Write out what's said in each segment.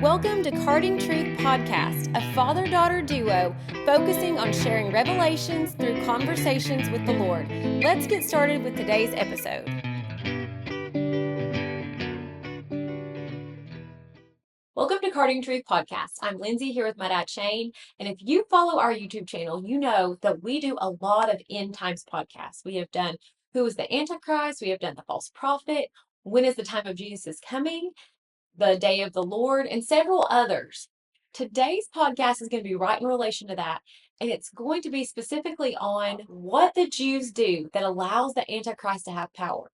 Welcome to Carting Truth Podcast, a father-daughter duo focusing on sharing revelations through conversations with the Lord. Let's get started with today's episode. Welcome to Carting Truth Podcast. I'm Lindsay here with my dad Shane, and if you follow our YouTube channel, you know that we do a lot of end times podcasts. We have done Who is the Antichrist? We have done the false prophet. When is the time of Jesus coming? The Day of the Lord, and several others. Today's podcast is going to be right in relation to that, and it's going to be specifically on what the Jews do that allows the Antichrist to have power.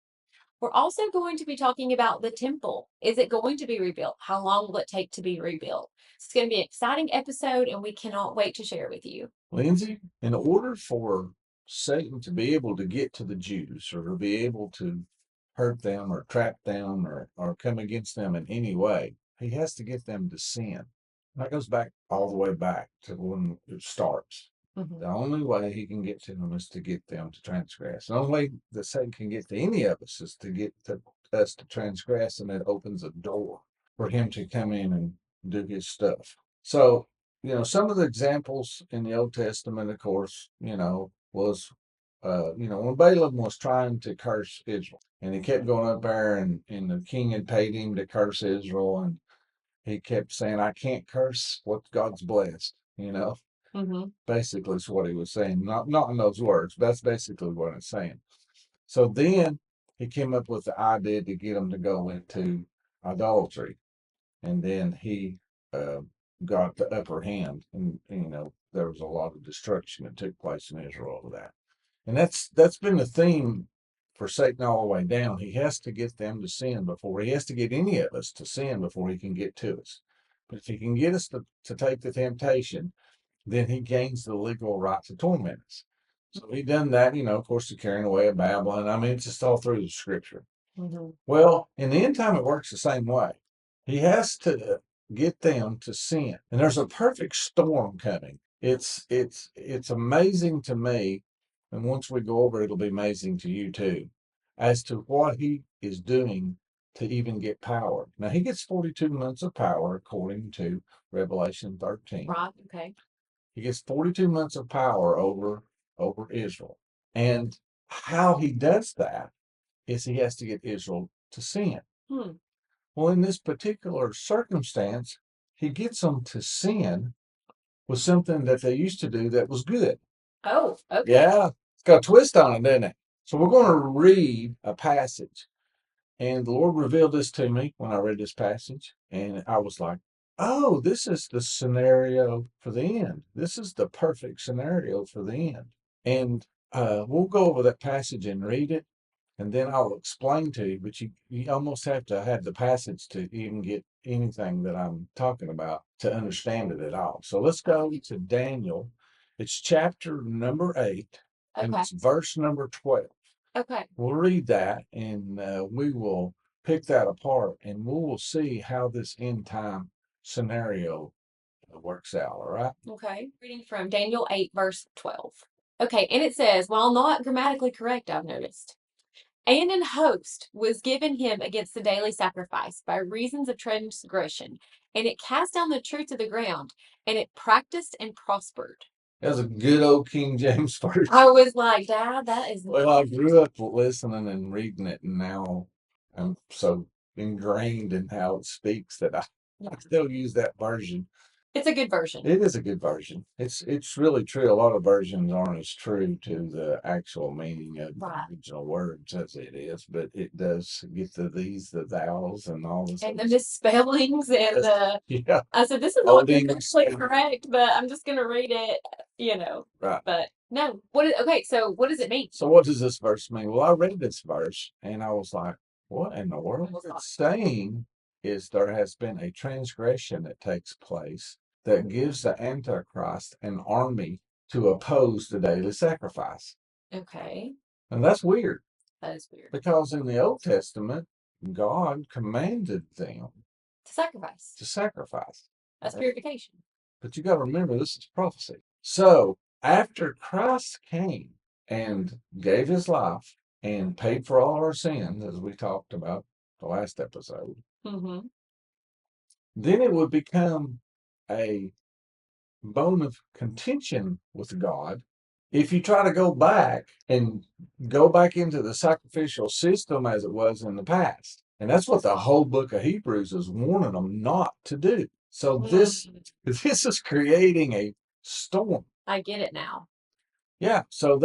We're also going to be talking about the temple. Is it going to be rebuilt? How long will it take to be rebuilt? It's going to be an exciting episode, and we cannot wait to share with you. Lindsay, in order for Satan to be able to get to the Jews or to be able to hurt them or trap them or come against them in any way, he has to get them to sin. And that goes back all the way back to when it starts. The only way he can get to them is to get them to transgress. The only way that Satan can get to any of us is to get us to transgress, and it opens a door for him to come in and do his stuff. So, some of the examples in the Old Testament, of course, was, when Balaam was trying to curse Israel, and he kept going up there, and the king had paid him to curse Israel, and he kept saying, I can't curse what God's blessed, Basically is what he was saying. Not in those words, but that's basically what it's saying. So then he came up with the idea to get him to go into idolatry. And then he got the upper hand, and there was a lot of destruction that took place in Israel over that. And that's been the theme for Satan all the way down. He has to get them to sin before he has to get any of us to sin before he can get to us. But if he can get us to take the temptation, then he gains the legal right to torment us. So he done that, of course, the carrying away of Babylon. I mean, it's just all through the scripture. Well, in the end time, it works the same way. He has to get them to sin, and there's a perfect storm coming. It's amazing to me, and once we go over it, it'll be amazing to you too, as to what he is doing to even get power. Now he gets 42 months of power according to Revelation 13. Right, okay. He gets 42 months of power over Israel, and how he does that is he has to get Israel to sin. Well, in this particular circumstance, he gets them to sin with something that they used to do that was good. Oh, okay. Yeah, it's got a twist on it, doesn't it? So we're going to read a passage. And the Lord revealed this to me when I read this passage. And I was like, oh, this is the scenario for the end. This is the perfect scenario for the end. And we'll go over that passage and read it. And then I'll explain to you, but you almost have to have the passage to even get anything that I'm talking about to understand it at all. So let's go to Daniel. It's chapter number 8, and it's verse number 12. Okay. We'll read that, and we will pick that apart, and we will see how this end time scenario works out, all right? Okay. Reading from Daniel 8, verse 12. Okay, and it says, while not grammatically correct, I've noticed, and an host was given him against the daily sacrifice by reasons of transgression, and it cast down the truth to the ground, and it practiced and prospered. That was a good old King James version. I was like, Dad, that is. Well, I grew up listening and reading it, and now I'm so ingrained in how it speaks that I still use that version. It's a good version. It is a good version. It's really true. A lot of versions aren't as true to the actual meaning of the original words as it is, but it does get the these, the thous, and all this. And the misspellings and the. Yeah. I said, this is not completely correct, but I'm just going to read it, Right. But no. Okay, so what does it mean? So what does this verse mean? Well, I read this verse, and I was like, what in the world? What it's saying is there has been a transgression that takes place that gives the Antichrist an army to oppose the daily sacrifice. Okay. And that's weird. That is weird. Because in the Old Testament, God commanded them to sacrifice. To sacrifice. That's purification. But you got to remember, this is prophecy. So after Christ came and gave his life and paid for all our sins, as we talked about the last episode, then it would become a bone of contention with God if you try to go back and go back into the sacrificial system as it was in the past. And that's what the whole book of Hebrews is warning them not to do. So this is creating a storm. I get it now. Yeah. So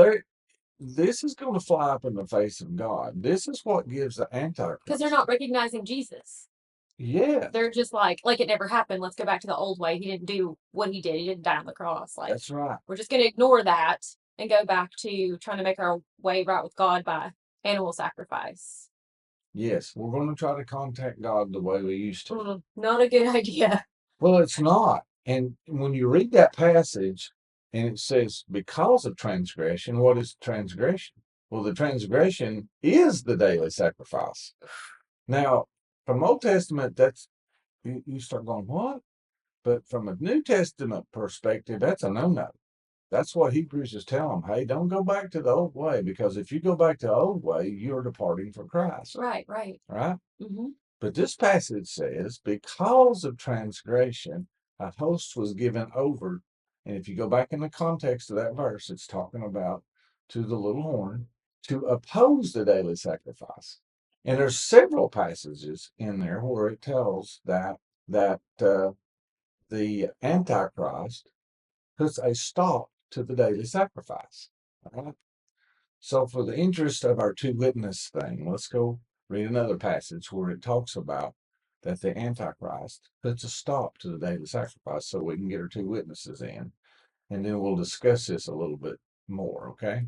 this is going to fly up in the face of God. This is what gives the Antichrist. Because they're not recognizing Jesus. Yeah. They're just like it never happened. Let's go back to the old way. He didn't do what he did. He didn't die on the cross. Like, That's right. we're just going to ignore that and go back to trying to make our way right with God by animal sacrifice. Yes, we're going to try to contact God the way we used to. Not a good idea. Well, it's not. And when you read that passage and it says, because of transgression, what is transgression? Well, the transgression is the daily sacrifice. Now, from Old Testament, that's you start going, what? But from a New Testament perspective, that's a no-no. That's what Hebrews is telling them. Hey, don't go back to the old way, because if you go back to the old way, you're departing from Christ. Right. Right? Mm-hmm. But this passage says, because of transgression, a host was given over. And if you go back in the context of that verse, it's talking about to the little horn to oppose the daily sacrifice. And there's several passages in there where it tells that the Antichrist puts a stop to the daily sacrifice. Right? So, for the interest of our two witness thing, let's go read another passage where it talks about that the Antichrist puts a stop to the daily sacrifice so we can get our two witnesses in. And then we'll discuss this a little bit more, okay?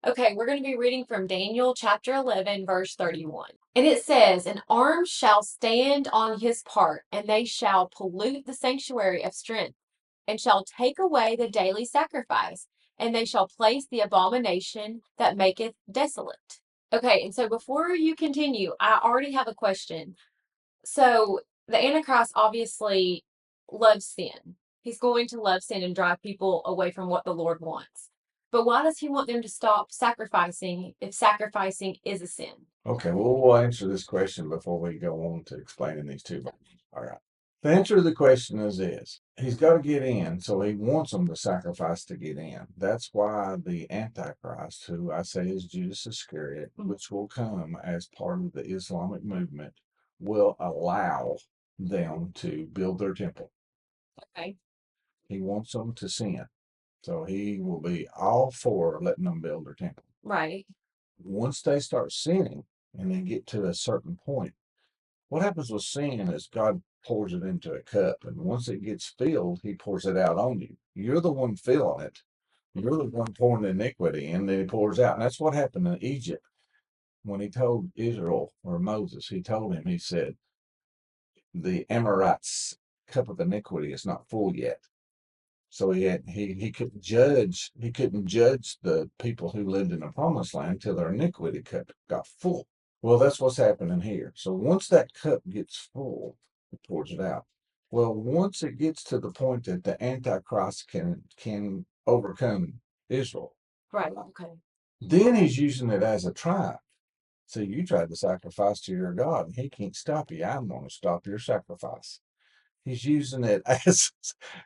Okay, we're going to be reading from Daniel chapter 11, verse 31. And it says, "An arm shall stand on his part, and they shall pollute the sanctuary of strength, and shall take away the daily sacrifice, and they shall place the abomination that maketh desolate." Okay, and so before you continue, I already have a question. So the Antichrist obviously loves sin. He's going to love sin and drive people away from what the Lord wants. But why does he want them to stop sacrificing if sacrificing is a sin? Okay, well, we'll answer this question before we go on to explaining these two verses. All right. The answer to the question is this: he's got to get in, so he wants them to sacrifice to get in. That's why the Antichrist, who I say is Judas Iscariot, which will come as part of the Islamic movement, will allow them to build their temple. Okay. He wants them to sin. So he will be all for letting them build their temple. Right. Once they start sinning and they get to a certain point, what happens with sin is God pours it into a cup, and once it gets filled, he pours it out on you. You're the one filling it. You're the one pouring the iniquity, and then he pours out. And that's what happened in Egypt when he told Israel, or Moses, he told him, he said, the Amorites' cup of iniquity is not full yet. So he couldn't judge the people who lived in the promised land till their iniquity cup got full. Well, that's what's happening here. So once that cup gets full, it pours it out. Well, once it gets to the point that the Antichrist can overcome Israel, Right. Okay. then he's using it as a triumph. So you tried to sacrifice to your God, and he can't stop you. I'm going to stop your sacrifice. He's using it as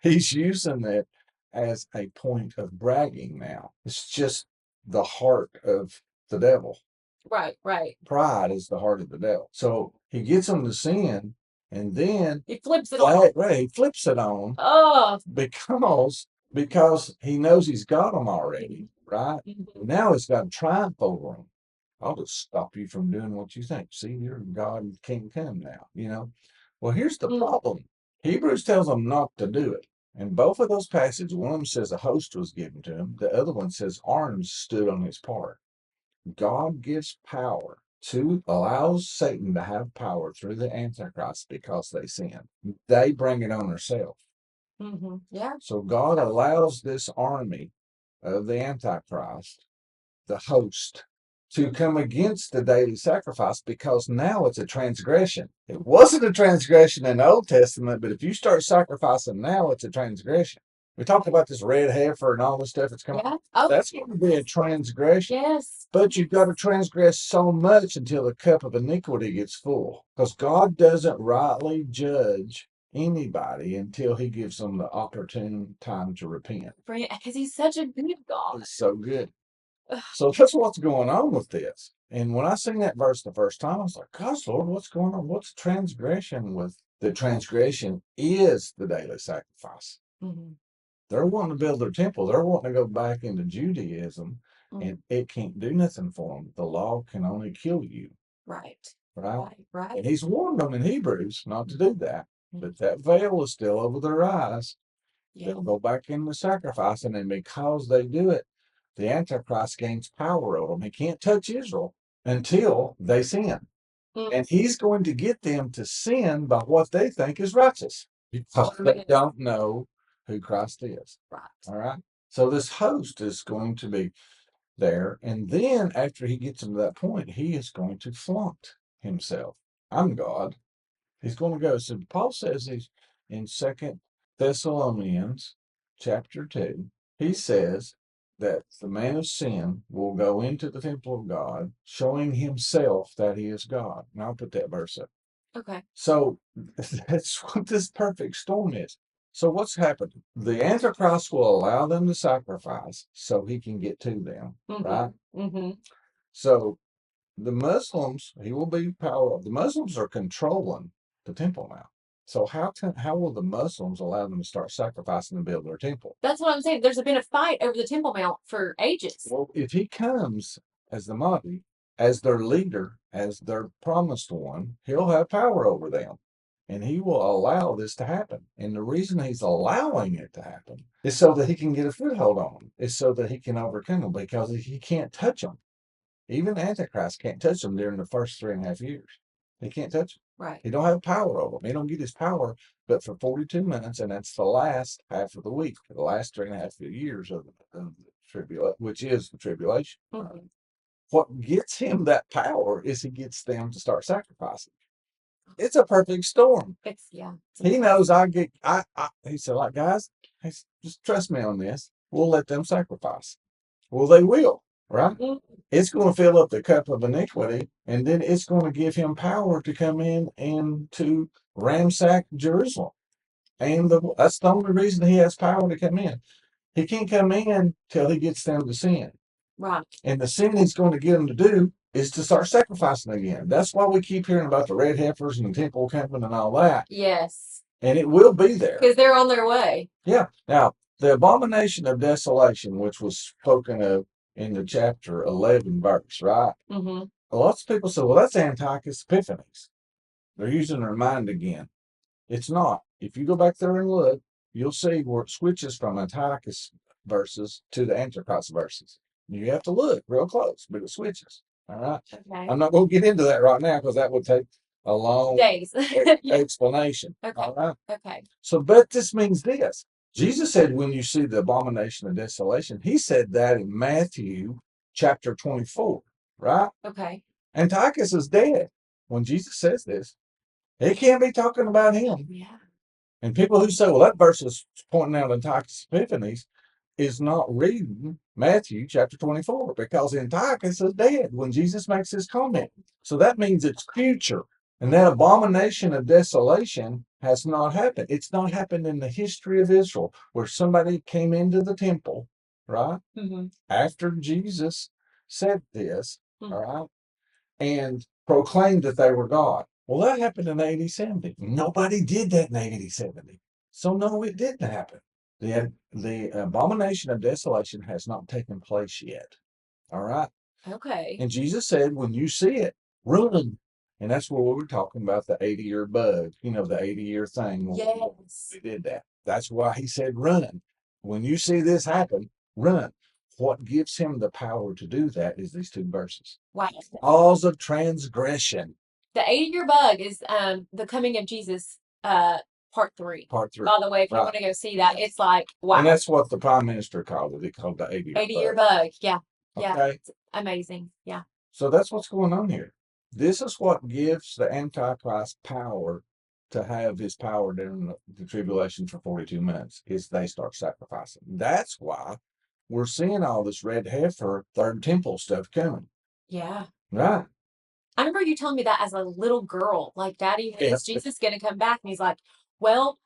he's using it as a point of bragging now. It's just the heart of the devil. Right. Pride is the heart of the devil. So he gets them to sin, and then he flips it on. Right, he flips it on them. Oh, Because he knows he's got them already, right? Mm-hmm. Now he's got to triumph over them. I'll just stop you from doing what you think. See, you're God and King come now, Well, here's the problem. Hebrews tells them not to do it. And both of those passages, one of them says a host was given to him. The other one says arms stood on his part. God gives power allows Satan to have power through the Antichrist because they sin. They bring it on themselves. Mm-hmm. Yeah. So God allows this army of the Antichrist, the host, to come against the daily sacrifice because now it's a transgression. It wasn't a transgression in the Old Testament, but if you start sacrificing now, it's a transgression. We talked about this red heifer and all this stuff that's coming. Yeah. Oh, That's going to be a transgression. yes. But you've got to transgress so much until the cup of iniquity gets full. Because God doesn't rightly judge anybody until he gives them the opportune time to repent. Because he's such a good God. It's so good. Ugh. So that's what's going on with this. And when I sing that verse the first time, I was like, gosh, Lord, what's going on? What's transgression with? The transgression is the daily sacrifice. Mm-hmm. They're wanting to build their temple. They're wanting to go back into Judaism, and it can't do nothing for them. The law can only kill you. Right. Right. Right. And he's warned them in Hebrews not to do that. But that veil is still over their eyes. Yeah. They'll go back into sacrificing, and because they do it, the Antichrist gains power over them. He can't touch Israel until they sin. And he's going to get them to sin by what they think is righteous because they don't know who Christ is. Right. All right. So this host is going to be there. And then after he gets them to that point, he is going to flaunt himself. I'm God. He's going to go. So Paul says he's in 2 Thessalonians chapter 2. He says that the man of sin will go into the temple of God, showing himself that he is God. And I'll put that verse up. Okay. So that's what this perfect storm is. So what's happened? The Antichrist will allow them to sacrifice so he can get to them, right? Mm-hmm. So the Muslims, he will be power. The Muslims are controlling the Temple Mount. So how will the Muslims allow them to start sacrificing and build their temple? That's what I'm saying. There's been a fight over the Temple Mount for ages. Well, if he comes as the Mahdi, as their leader, as their promised one, he'll have power over them. And he will allow this to happen. And the reason he's allowing it to happen is so that he can get a foothold on them. It's so that he can overcome them because he can't touch them. Even Antichrist can't touch them during the first 3.5 years. He can't touch them. Right. He don't have power over them. He don't get his power but for 42 minutes, and that's the last half of the week, the last 3.5 years of the tribulation, which is the tribulation. Mm-hmm. What gets him that power is he gets them to start sacrificing. It's a perfect storm. He knows he said, like, guys, just trust me on this. We'll let them sacrifice. Well, they will, right? It's going to fill up the cup of iniquity, and then it's going to give him power to come in and to ransack Jerusalem. And that's the only reason he has power to come in. He can't come in till he gets them to sin. Right. And the sin he's going to get them to do is to start sacrificing again. That's why we keep hearing about the red heifers and the temple coming and all that. Yes. And it will be there. Because they're on their way. Yeah. Now, the abomination of desolation, which was spoken of in the chapter 11 verse, right? Mm-hmm. Lots of people say, well, that's Antiochus Epiphanes. They're using their mind again. It's not. If you go back there and look, you'll see where it switches from Antiochus verses to the Antichrist verses. You have to look real close, but it switches. All right. Okay. I'm not going to get into that right now because that would take a long days explanation. Okay. All right. Okay. So, but this means this. Jesus said, when you see the abomination of desolation, he said that in Matthew chapter 24, right? Okay. Antiochus is dead. When Jesus says this, he can't be talking about him. Yeah. And people who say, well, that verse is pointing out Antiochus Epiphanes is not reading Matthew chapter 24 because Antiochus is dead when Jesus makes his comment. So that means it's future. And that abomination of desolation has not happened. It's not happened in the history of Israel where somebody came into the temple, right? Mm-hmm. After Jesus said this, Mm-hmm. all right, and proclaimed that they were God. Well, that happened in AD 70. Nobody did that in AD 70. So, no, it didn't happen. The abomination of desolation has not taken place yet. All right. Okay. And Jesus said, when you see it, run. And that's where we were talking about the 80-year bug, the 80-year thing. Yes. We did that. That's why he said, run. When you see this happen, run. What gives him the power to do that is these two verses. Wow. Cause of transgression. The 80-year bug is the coming of Jesus part 3. Part 3. By the way, if you want to go see that, it's like, wow. And that's what the prime minister called it. He called the 80-year bug. Yeah. Yeah. Okay. It's amazing. Yeah. So that's what's going on here. This is what gives the Antichrist power to have his power during the tribulation for 42 months is they start sacrificing. That's why we're seeing all this red heifer, third temple stuff coming. Yeah. Right. I remember you telling me that as a little girl. Like, Daddy, when Yeah. is Jesus going to come back? And he's like, well,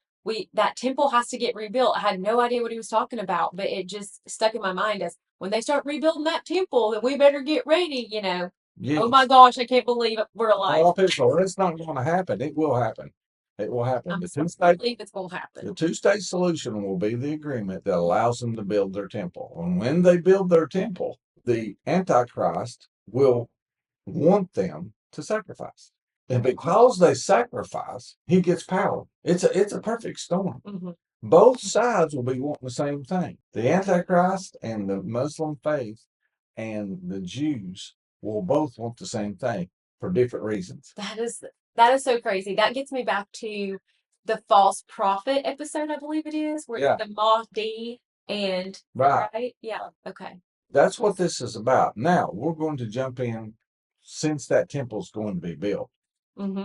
that temple has to get rebuilt. I had no idea what he was talking about, but it just stuck in my mind as when they start rebuilding that temple, then we better get ready, you know. Oh my Yes. gosh, I can't believe we're A alive. lot of people, it's not going to happen. It will happen. It will happen. I'm The supposed to believe it's going to happen. two-state solution will be the agreement that allows them to build their temple. And when they build their temple, the Antichrist will want them to sacrifice. And because they sacrifice, he gets power. It's a perfect storm. Hmm. Both sides will be wanting the same thing. The Antichrist and the Muslim faith and the Jews will both want the same thing for different reasons. That is so crazy. That gets me back to the false prophet episode, I believe it is, where Yeah, the Mahdi and right. right? Yeah. Okay. That's what this is about. Now we're going to jump in since that temple's going to be built. Hmm.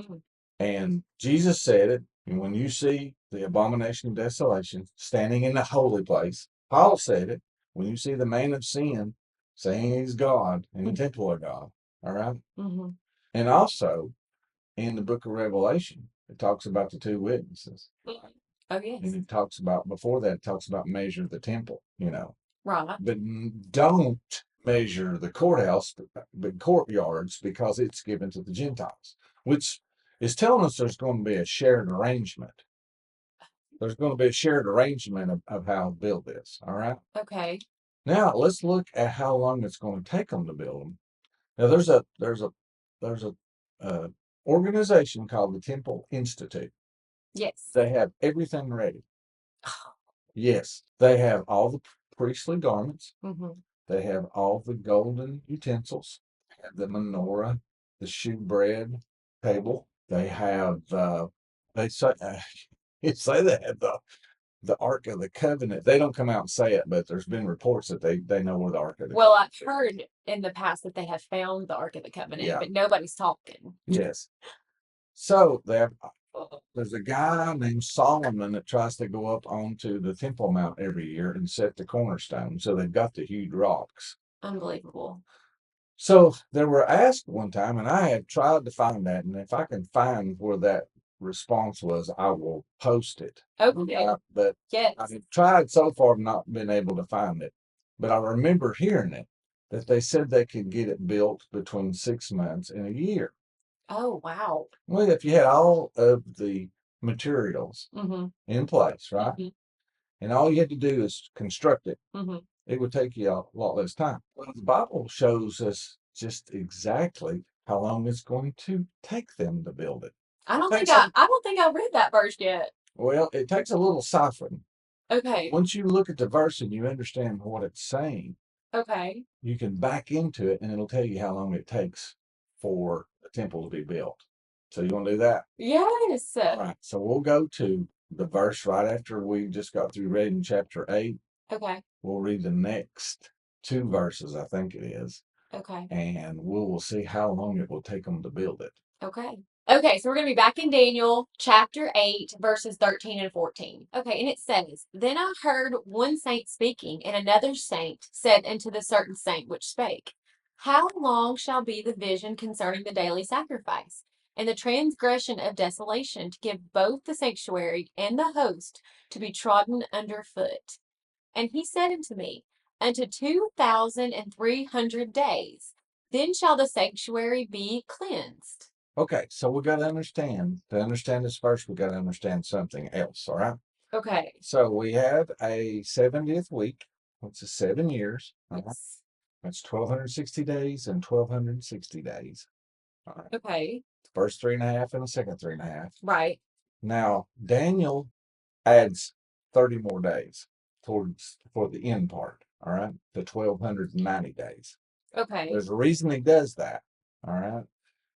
And Jesus said it. And when you see the abomination of desolation standing in the holy place, Paul said it. When you see the man of sin saying he's God in the temple of God, all right? Hmm. And also in the book of Revelation, it talks about the two witnesses. Oh, yes. And it talks about, before that, it talks about measure the temple, Right. but don't measure the courthouse, but courtyards, because it's given to the Gentiles, which is telling us there's going to be a shared arrangement. There's going to be a shared arrangement of how to build this. All right. Okay. Now let's look at how long it's going to take them to build them. Now there's a organization called the Temple Institute. Yes. They have everything ready. Yes, they have all the priestly garments. Hmm. They have all the golden utensils, have the menorah, the shewbread table. They have they say you say they have the Ark of the Covenant. They don't come out and say it, but there's been reports that they know where the Ark of the Well, Covenant I've is. heard in the past that they have found the Ark of the Covenant, Yeah, but nobody's talking. yes. So they have, there's a guy named Solomon that tries to go up onto the Temple Mount every year and set the cornerstone. So they've got the huge rocks. Unbelievable. So they were asked one time, and I have tried to find that, and if I can find where that response was, I will post it. Okay. But Yes. I've tried so far, not been able to find it. But I remember hearing it that they said they could get it built between 6 months and a year. Oh, wow. Well, if you had all of the materials Hmm. in place, right? Hmm. And all you had to do is construct it, Hmm. it would take you a lot less time. Well, the Bible shows us just exactly how long it's going to take them to build it. I don't think I read that verse yet. Well, it takes a little ciphering. Okay. Once you look at the verse and you understand what it's saying, Okay. you can back into it and it'll tell you how long it takes for the temple to be built. So you want to do that? Yes. All right. So we'll go to the verse right after we just got through reading chapter 8. Okay. We'll read the next two verses, I think it is, Okay. and we will see how long it will take them to build it. Okay. Okay, so we're going to be back in Daniel chapter 8, verses 13 and 14. Okay, and it says, Then I heard one saint speaking, and another saint said unto the certain saint which spake, How long shall be the vision concerning the daily sacrifice, and the transgression of desolation, to give both the sanctuary and the host to be trodden under foot? And he said unto me, Unto 2,300 days, then shall the sanctuary be cleansed. Okay, so we got to understand. To understand this verse, we got to understand something else. All right. Okay. So we have a 70th week, which is 7 years. All right. Yes. That's 1,260 days and 1,260 days. All right. Okay. The first three and a half and the second three and a half. Right. Now, Daniel adds 30 more days towards for the end part. All right. The 1,290 days. Okay. There's a reason he does that. All right.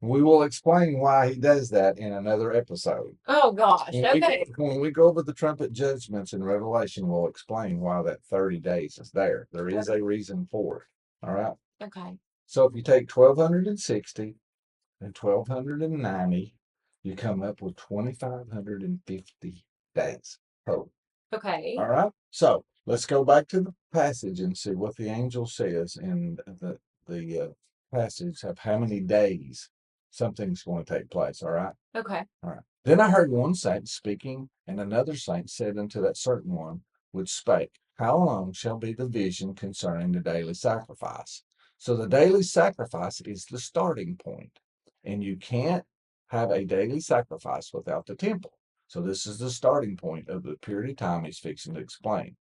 We will explain why he does that in another episode. Oh gosh. Okay. When we go over the trumpet judgments in Revelation, we'll explain why that 30 days is there. There is a reason for it. All right. Okay. So if you take 1,260 and 1,290, you come up with 2,550 days total. Okay. All right. So let's go back to the passage and see what the angel says in the passage of how many days something's going to take place. All right. Okay. All right. Then I heard one saint speaking, and another saint said unto that certain one which spake, how long shall be the vision concerning the daily sacrifice? So the daily sacrifice is the starting point, and you can't have a daily sacrifice without the temple. So this is the starting point of the period of time he's fixing to explain.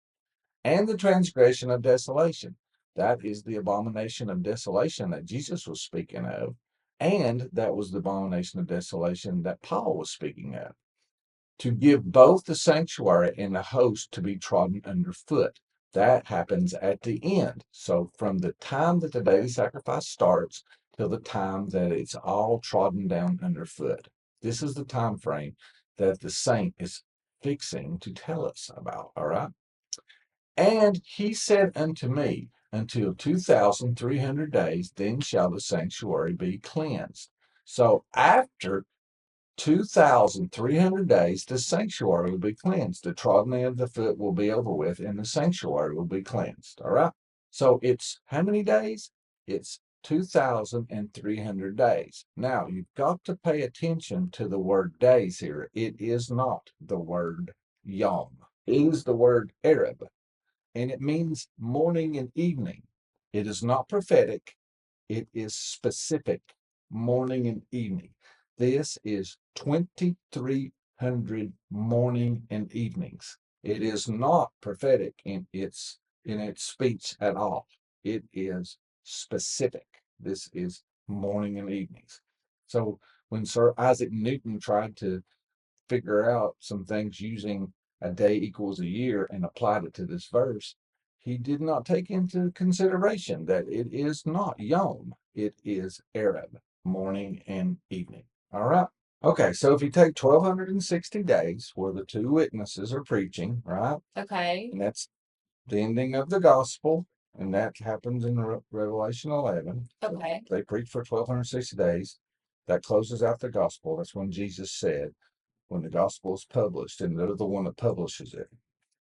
And the transgression of desolation. That is the abomination of desolation that Jesus was speaking of. And that was the abomination of desolation that Paul was speaking of. To give both the sanctuary and the host to be trodden underfoot. That happens at the end. So from the time that the daily sacrifice starts till the time that it's all trodden down underfoot. This is the time frame that the saint is fixing to tell us about. All right. And he said unto me, until 2,300 days, then shall the sanctuary be cleansed. So after 2,300 days, the sanctuary will be cleansed. The trodden of the foot will be over with, and the sanctuary will be cleansed. All right. So it's how many days? It's 2,300 days. Now you've got to pay attention to the word days here. It is not the word yom. It is the word Arab, and it means morning and evening. It is not prophetic, it is specific, morning and evening. This is 2,300 morning and evenings. It is not prophetic in its speech at all. It is specific. This is morning and evenings. So when Sir Isaac Newton tried to figure out some things using a day equals a year and applied it to this verse, he did not take into consideration that it is not Yom, it is Arab, morning and evening. All right. Okay, so if you take 1,260 days where the two witnesses are preaching, right? Okay. And that's the ending of the gospel, and that happens in Revelation 11. So Okay. they preach for 1,260 days. That closes out the gospel. That's when Jesus said, when the gospel is published, and they're the one that publishes it.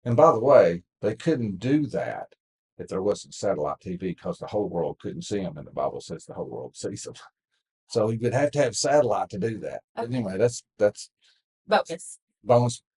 And by the way, they couldn't do that if there wasn't satellite TV because the whole world couldn't see them, and the Bible says the whole world sees them. So you would have to have satellite to do that. But Okay. anyway, that's Bonus.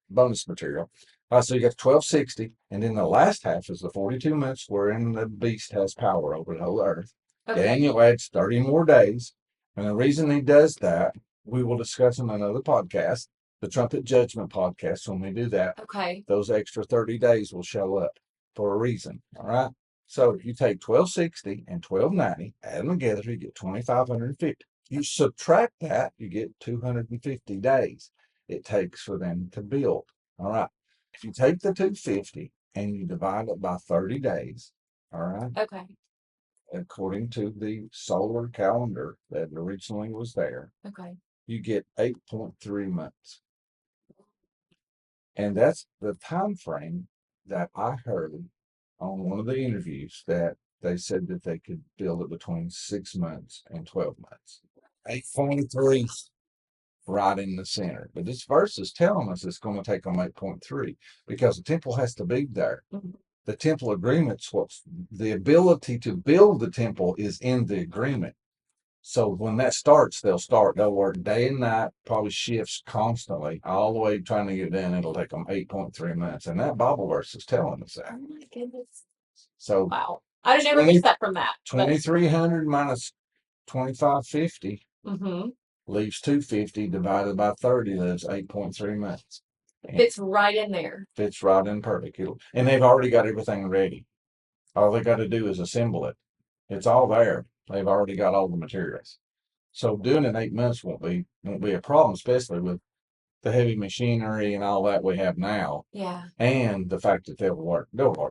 bonus material. All right, so you got 1,260, and then the last half is the 42 months wherein the beast has power over the whole earth. Okay. Daniel adds 30 more days, and the reason he does that, we will discuss in another podcast, the Trumpet Judgment podcast. When we do that, Okay. those extra 30 days will show up for a reason. All right. So if you take 1,260 and 1,290, add them together, you get 2,550. You subtract that, you get 250 days it takes for them to build. All right. If you take the 250 and you divide it by 30 days, all right, Okay. according to the solar calendar that originally was there, Okay. you get 8.3 months. And that's the time frame that I heard on one of the interviews that they said that they could build it between 6 months and 12 months. 8.3 right in the center. But this verse is telling us it's going to take them 8.3 because the temple has to be there. Mhm. The temple agreement's what's the ability to build the temple is in the agreement. So when that starts, they'll work day and night, probably shifts constantly, all the way trying to get it in. It'll take them 8.3 months. And that Bible verse is telling us that. Oh my goodness. So Wow. I would never 20, guess that from that. 2,300 minus 2,550 Mm-hmm. leaves 250 divided by 30 leaves 8.3 months. It fits right in there. Fits right in perfect. And they've already got everything ready. All they got to do is assemble it. It's all there. They've already got all the materials. So doing it in 8 months won't be a problem, especially with the heavy machinery and all that we have now. Yeah. And the fact that they'll work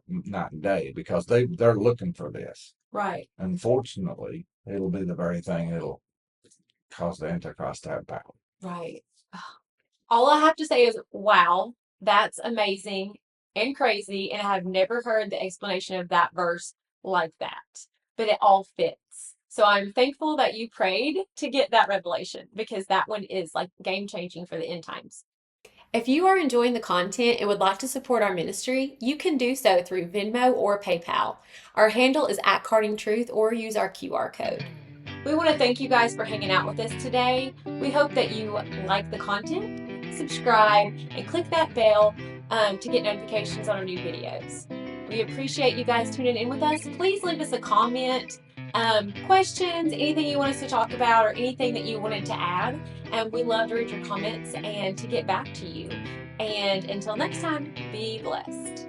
night and day because they're looking for this. Right. Unfortunately, it'll be the very thing that'll cause the Antichrist to have power. Right. All I have to say is, wow, that's amazing and crazy. And I have never heard the explanation of that verse like that, but it all fits. So I'm thankful that you prayed to get that revelation because that one is like game changing for the end times. If you are enjoying the content and would like to support our ministry, you can do so through Venmo or PayPal. Our handle is @CardingTruth or use our QR code. We want to thank you guys for hanging out with us today. We hope that you like the content, subscribe, and click that bell to get notifications on our new videos. We appreciate you guys tuning in with us. Please leave us a comment, questions, anything you want us to talk about, or anything that you wanted to add. And we love to read your comments and to get back to you. And until next time, be blessed.